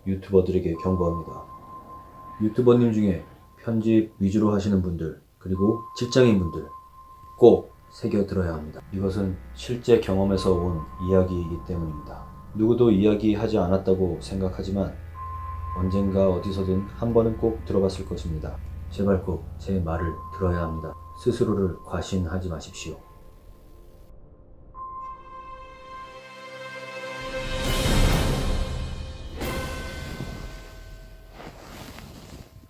유튜버들에게 경고합니다. 유튜버님 중에 편집 위주로 하시는 분들, 그리고 직장인분들 꼭 새겨 들어야 합니다. 이것은 실제 경험에서 온 이야기이기 때문입니다. 누구도 이야기하지 않았다고 생각하지만 언젠가 어디서든 한 번은 꼭 들어봤을 것입니다. 제발 꼭 제 말을 들어야 합니다. 스스로를 과신하지 마십시오.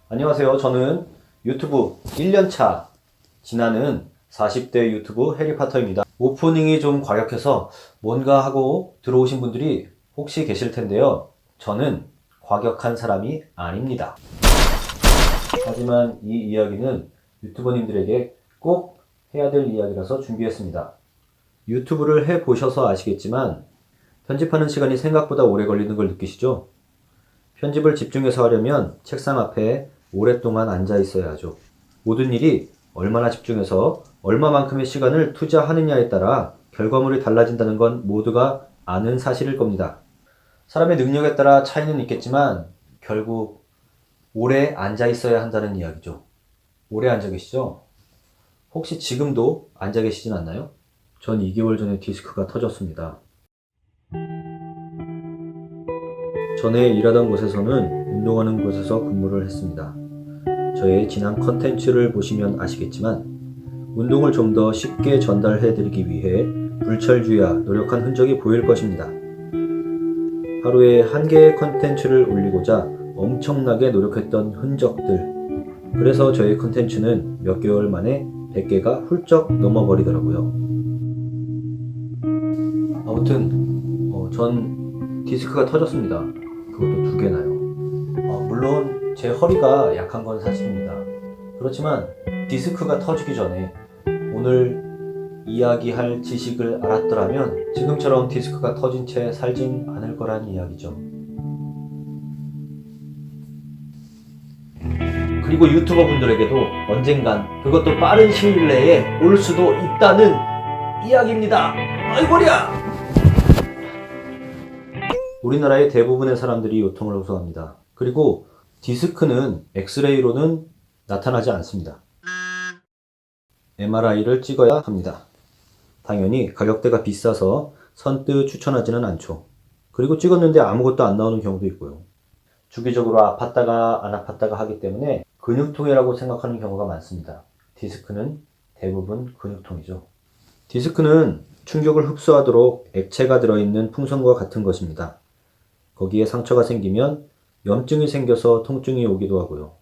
안녕하세요. 저는 유튜브 1년차 지나는 40대 유튜브 해리파터입니다. 오프닝이 좀 과격해서 뭔가 하고 들어오신 분들이 혹시 계실 텐데요. 저는 과격한 사람이 아닙니다. 하지만 이 이야기는 유튜버님들에게 꼭 해야 될 이야기라서 준비했습니다. 유튜브를 해보셔서 아시겠지만 편집하는 시간이 생각보다 오래 걸리는 걸 느끼시죠? 편집을 집중해서 하려면 책상 앞에 오랫동안 앉아 있어야 하죠. 모든 일이 얼마나 집중해서 얼마만큼의 시간을 투자하느냐에 따라 결과물이 달라진다는 건 모두가 아는 사실일 겁니다. 사람의 능력에 따라 차이는 있겠지만 결국 오래 앉아 있어야 한다는 이야기죠. 오래 앉아 계시죠? 혹시 지금도 앉아 계시진 않나요? 전 2개월 전에 디스크가 터졌습니다. 전에 일하던 곳에서는 운동하는 곳에서 근무를 했습니다. 저의 지난 컨텐츠를 보시면 아시겠지만 운동을 좀 더 쉽게 전달해 드리기 위해 불철주야 노력한 흔적이 보일 것입니다. 하루에 1개의 컨텐츠를 올리고자 엄청나게 노력했던 흔적들. 그래서 저의 컨텐츠는 몇 개월 만에 100개가 훌쩍 넘어버리더라고요. 아무튼 전 디스크가 터졌습니다. 그것도 2개나요. 물론 제 허리가 약한 건 사실입니다. 그렇지만 디스크가 터지기 전에 오늘 이야기할 지식을 알았더라면 지금처럼 디스크가 터진 채 살진 않을 거란 이야기죠. 그리고 유튜버 분들에게도 언젠간 그것도 빠른 시일 내에 올 수도 있다는 이야기입니다. 아이고야! 우리나라의 대부분의 사람들이 요통을 호소합니다. 그리고 디스크는 엑스레이로는 나타나지 않습니다. MRI를 찍어야 합니다. 당연히 가격대가 비싸서 선뜻 추천하지는 않죠. 그리고 찍었는데 아무것도 안 나오는 경우도 있고요. 주기적으로 아팠다가 안 아팠다가 하기 때문에 근육통이라고 생각하는 경우가 많습니다. 디스크는 대부분 근육통이죠. 디스크는 충격을 흡수하도록 액체가 들어있는 풍선과 같은 것입니다. 거기에 상처가 생기면 염증이 생겨서 통증이 오기도 하고요.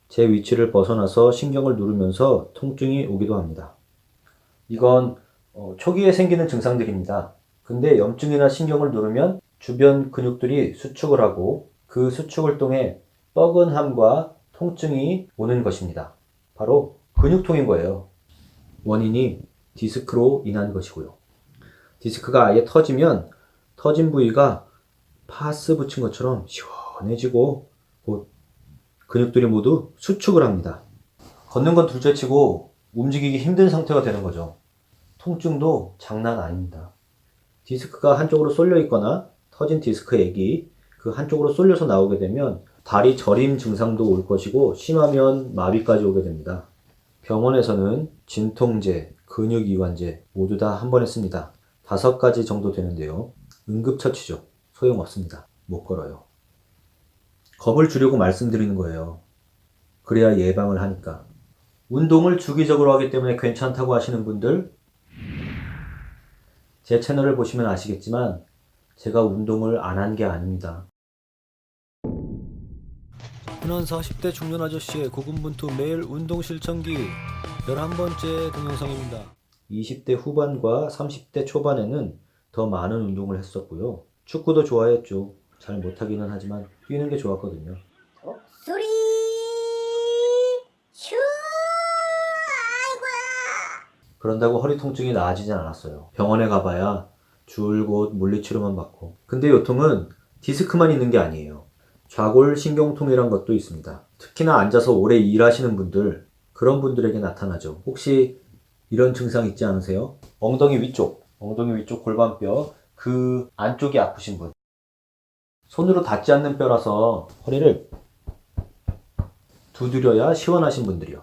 제 위치를 벗어나서 신경을 누르면서 통증이 오기도 합니다. 이건 초기에 생기는 증상들입니다. 근데 염증이나 신경을 누르면 주변 근육들이 수축을 하고 그 수축을 통해 뻐근함과 통증이 오는 것입니다. 바로 근육통인 거예요. 원인이 디스크로 인한 것이고요. 디스크가 아예 터지면 터진 부위가 파스 붙인 것처럼 시원해지고 곧 근육들이 모두 수축을 합니다. 걷는 건 둘째치고 움직이기 힘든 상태가 되는 거죠. 통증도 장난 아닙니다. 디스크가 한쪽으로 쏠려 있거나 터진 디스크 액이 그 한쪽으로 쏠려서 나오게 되면 다리 저림 증상도 올 것이고 심하면 마비까지 오게 됩니다. 병원에서는 진통제, 근육이완제 모두 다 한 번에 씁니다. 5가지 정도 되는데요. 응급처치죠. 소용없습니다. 못 걸어요. 겁을 주려고 말씀드리는 거예요. 그래야 예방을 하니까. 운동을 주기적으로 하기 때문에 괜찮다고 하시는 분들, 제 채널을 보시면 아시겠지만 제가 운동을 안 한 게 아닙니다. 흔한 40대 중년 아저씨의 고군분투 매일 운동 실천기 11번째 동영상입니다. 20대 후반과 30대 초반에는 더 많은 운동을 했었고요. 축구도 좋아했죠. 잘 못하기는 하지만 뛰는 게 좋았거든요. 소리 슈 아이고야. 그런다고 허리 통증이 나아지진 않았어요. 병원에 가봐야 줄곧 물리치료만 받고. 근데 요통은 디스크만 있는 게 아니에요. 좌골신경통이란 것도 있습니다. 특히나 앉아서 오래 일하시는 분들, 그런 분들에게 나타나죠. 혹시 이런 증상 있지 않으세요? 엉덩이 위쪽 골반뼈 그 안쪽이 아프신 분. 손으로 닿지 않는 뼈라서 허리를 두드려야 시원하신 분들이요.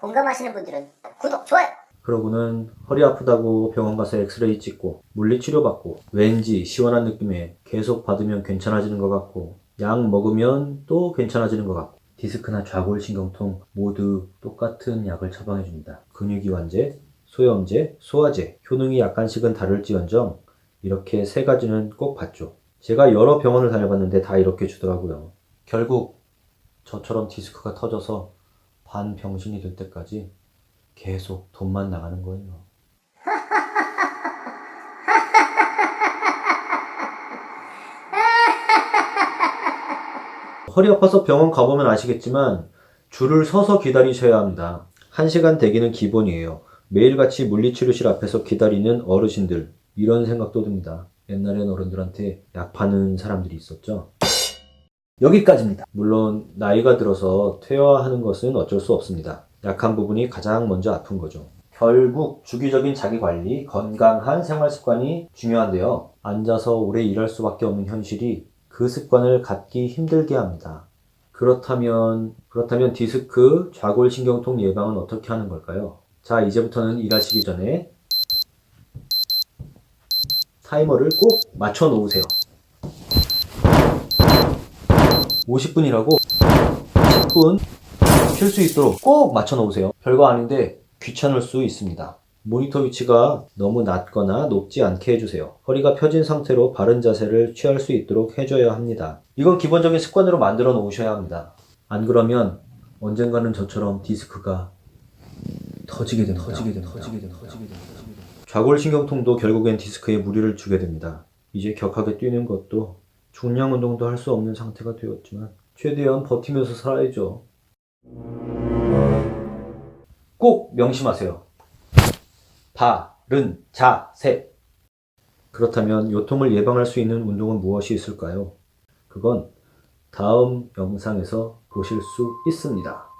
공감하시는 분들은 구독, 좋아요. 그러고는 허리 아프다고 병원 가서 엑스레이 찍고 물리치료 받고 왠지 시원한 느낌에 계속 받으면 괜찮아지는 것 같고 약 먹으면 또 괜찮아지는 것 같고 디스크나 좌골신경통 모두 똑같은 약을 처방해줍니다. 근육이완제, 소염제, 소화제, 효능이 약간씩은 다를지언정 이렇게 세 가지는 꼭 받죠. 제가 여러 병원을 다녀봤는데 다 이렇게 주더라고요. 결국 저처럼 디스크가 터져서 반병신이 될 때까지 계속 돈만 나가는 거예요. 허리 아파서 병원 가보면 아시겠지만 줄을 서서 기다리셔야 합니다. 1시간 대기는 기본이에요. 매일같이 물리치료실 앞에서 기다리는 어르신들, 이런 생각도 듭니다. 옛날엔 어른들한테 약 파는 사람들이 있었죠. 여기까지입니다. 물론 나이가 들어서 퇴화하는 것은 어쩔 수 없습니다. 약한 부분이 가장 먼저 아픈 거죠. 결국 주기적인 자기관리, 건강한 생활습관이 중요한데요. 앉아서 오래 일할 수밖에 없는 현실이 그 습관을 갖기 힘들게 합니다. 그렇다면 디스크, 좌골신경통 예방은 어떻게 하는 걸까요? 자, 이제부터는 일하시기 전에 타이머를 꼭 맞춰 놓으세요. 50분이라고 10분 쉴 수 있도록 꼭 맞춰 놓으세요. 별거 아닌데 귀찮을 수 있습니다. 모니터 위치가 너무 낮거나 높지 않게 해주세요. 허리가 펴진 상태로 바른 자세를 취할 수 있도록 해줘야 합니다. 이건 기본적인 습관으로 만들어 놓으셔야 합니다. 안 그러면 언젠가는 저처럼 디스크가 터지게 됩니다. 좌골신경통도 결국엔 디스크에 무리를 주게 됩니다. 이제 격하게 뛰는 것도 중량 운동도 할 수 없는 상태가 되었지만 최대한 버티면서 살아야죠. 꼭 명심하세요. 바른 자세. 그렇다면 요통을 예방할 수 있는 운동은 무엇이 있을까요? 그건 다음 영상에서 보실 수 있습니다.